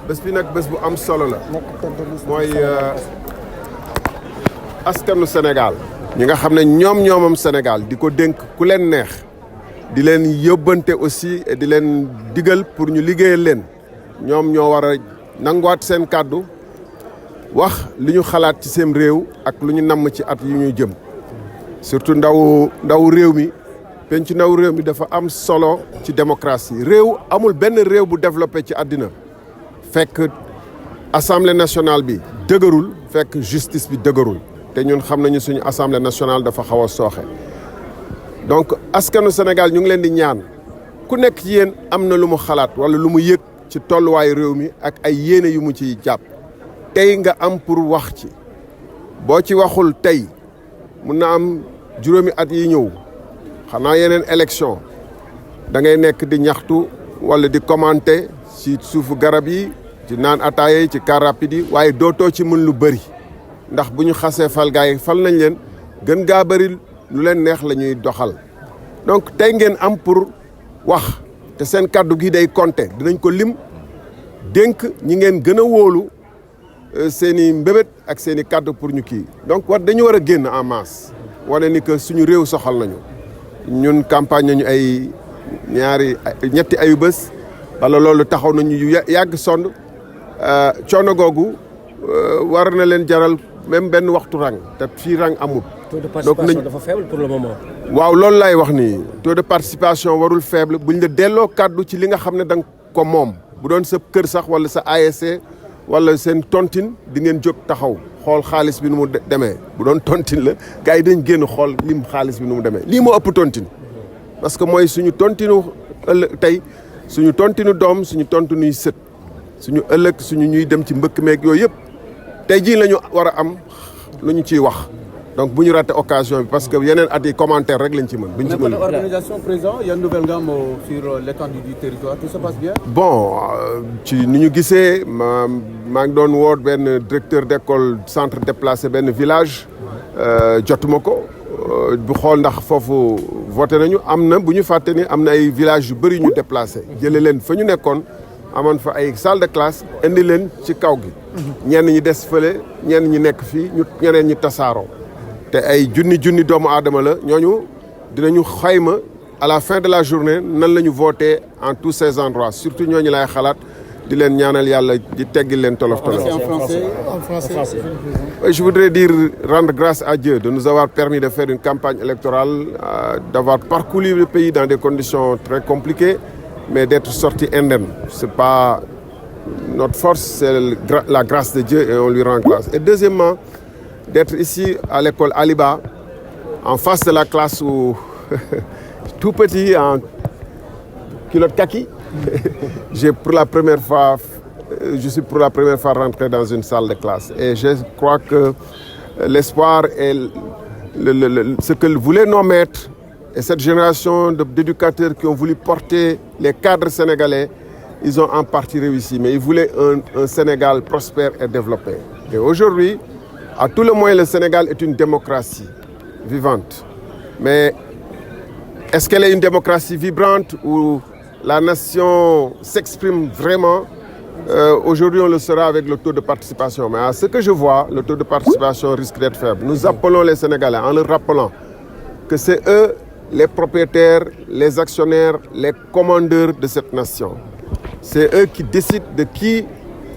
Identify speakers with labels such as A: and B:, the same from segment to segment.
A: bés bi nag bés bu am solo la mooy askanu Sénégal ñi nga xam ne ñoomam Sénégal di ko dénk ku leen neex di leen yóbbante aussi di leen digal pour ñu liggéeyal leen ñoom ñoo war a nanguwaat seen kàddu wax li ñu xalaat ci seen réew ak lu ñu namm ci at yu ñuy jëm surtout ndaw réew mi penc ndaw réew mi dafa am solo ci démocratie réew amul benn réew bu développé ci àddina fekk assemblée nationale bi dëgërul fekk justice bi dëgërul te ñun xam nañu suñu assemblée nationale dafa xaw a sooxe donc askanu Sénégal ñu ngi leen di ñaan ku nekk ci yéen am na lu mu xalaat wala lu mu yëg ci tolluwaayu réew mi ak ay yéene yu mu ciy jàpp tey nga am pour wax ci boo ci waxul tey mun na am juróomi at yi ñëw xanaa yeneen élection da ngay nekk di ñaxtu wala di commenter ci suufu garab yi ci naan ataaya yi ci car rapide yi waaye dootoo ci mën lu bëri ndax bu ñu xasee fal gars yi fal nañ leen gën gaa bëri lu leen neex la ñuy doxal donc tey ngeen am pour wax te seen kàddu gi day compter dinañ ko lim dénk ñi ngeen gën a wóolu seen i mbébét ak seen i kàddu pour ñu kii donc dañu war a génn en masse wane ni que suñu réew soxal nañu ñun campagne nañu ay ñetti ayu bés wala loolu taxaw nañu yàgg sonn coono googu war na leen jaral même benn waxtu rang te fii rang amul.
B: taux de participation dafa faible pour le moment.
A: waaw loolu laay wax nii taux de participation warul faible buñ la delloo kàddu ci li nga xam ne da nga ko moom bu doon sa kër sax wala sa ASC wala seen tontine di ngeen jóg taxaw xool xaalis bi nu mu demee bu doon tontine la gars yi dañ génn xool lim xaalis bi nu mu demee lii moo ëpp tontine parce que mooy suñu tontinu ëllëg tey suñu tontinu doom suñu tontinuy sët suñu ëllëg suñu ñuy dem ci mbëkk meeg yooyu yëpp tey jii la ñu war a am lu ñu ciy wax donc bu ñu raté occasion bi parce que yeneen at yi commentaire rek lañ ci mën. duñ ci mën
C: organisation président y a une nouvelle gamme sur l'étendue du territoire tout se passe bien.
A: bon ci ni ñu gisee maa ngi doon woo benn directeur d'école centre déplacé benn village jotuma ko bu xool ndax foofu voté nañu am na bu ñu fàtte ni am na ay villages yu bëri ñu déplacé jëlee leen fa ñu nekkoon amoon fa ay salle de classe indi leen ci kaw gi. ñenn ñi des fële ñenn ñi nekk fii ñeneen ñi tasaaroo. te ay junni doomu aadama la ñooñu dinañu xayma à la fin de la journée nan la ñu voté en tous ces endroits surtout ñooñu lay xalaat di leen ñaanal yàlla di teggil leen tolof tolof.
C: En français.
A: Je voudrais dire rendre grâce à Dieu de nous avoir permis de faire une campagne électorale, d'avoir parcouru le pays dans des conditions très compliquées, mais d'être sorti indemne. C'est pas notre force, c'est la grâce de Dieu et on lui rend grâce. Et deuxièmement, d'être ici à l'école Aliba, en face de la classe où tout petit en culotte kaki, je suis pour la première fois rentré dans une salle de classe. Et je crois que l'espoir et ce que voulaient nos maîtres et cette génération d'éducateurs qui ont voulu porter les cadres sénégalais, ils ont en partie réussi. Mais ils voulaient un Sénégal prospère et développé. Et aujourd'hui, à tout le moins, le Sénégal est une démocratie vivante. Mais est-ce qu'elle est une démocratie vibrante où la nation s'exprime vraiment? Aujourd'hui, on le saura avec le taux de participation. Mais à ce que je vois, le taux de participation risque d'être faible. Nous appelons les Sénégalais en leur rappelant que c'est eux les propriétaires, les actionnaires, les commandeurs de cette nation. C'est eux qui décident de qui,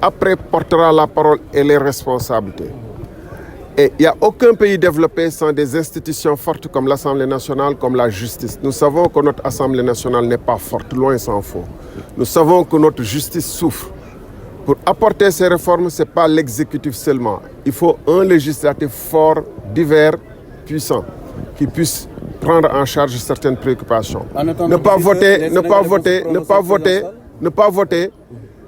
A: après, portera la parole et les responsabilités. Et il n'y a aucun pays développé sans des institutions fortes comme l'Assemblée nationale, comme la justice. Nous savons que notre Assemblée nationale n'est pas forte, loin s'en faut. Nous savons que notre justice souffre. Pour apporter ces réformes, ce n'est pas l'exécutif seulement. Il faut un législatif fort, divers, puissant, qui puisse prendre en charge certaines préoccupations. Ne pas voter,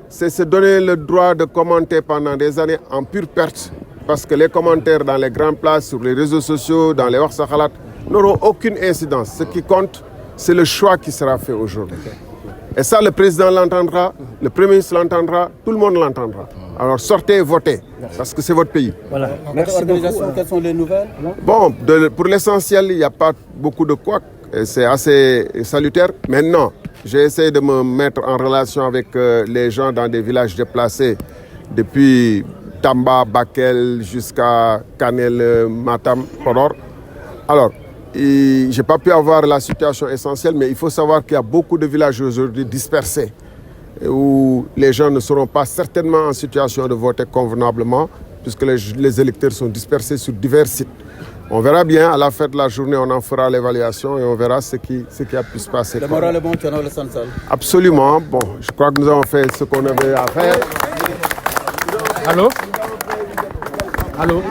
A: c'est se donner le droit de commenter pendant des années en pure perte. Parce que les commentaires dans les grandes places, sur les réseaux sociaux, dans les Wax Sa Xalaat, n'auront aucune incidence. Ce qui compte, c'est le choix qui sera fait aujourd'hui. Et ça, le président l'entendra, le Premier ministre l'entendra, tout le monde l'entendra. Alors sortez et votez, parce que c'est votre pays.
C: Voilà. Notre organisation, quelles sont les nouvelles?
A: Bon, pour l'essentiel, il n'y a pas beaucoup de couacs. Et c'est assez salutaire. Maintenant, j'ai essayé de me mettre en relation avec les gens dans des villages déplacés depuis Tamba, Bakel jusqu'à Kanel, Matam, Podor. Alors, je n'ai pas pu avoir la situation essentielle, mais il faut savoir qu'il y a beaucoup de villages aujourd'hui dispersés où les gens ne seront pas certainement en situation de voter convenablement puisque les électeurs sont dispersés sur divers sites. On verra bien, à la fin de la journée, on en fera l'évaluation et on verra ce qui a pu se passer.
C: Le moral est bon, Thierno Alassane Sall.
A: Absolument. Bon, je crois que nous avons fait ce qu'on avait à faire.
B: Allô? Allô?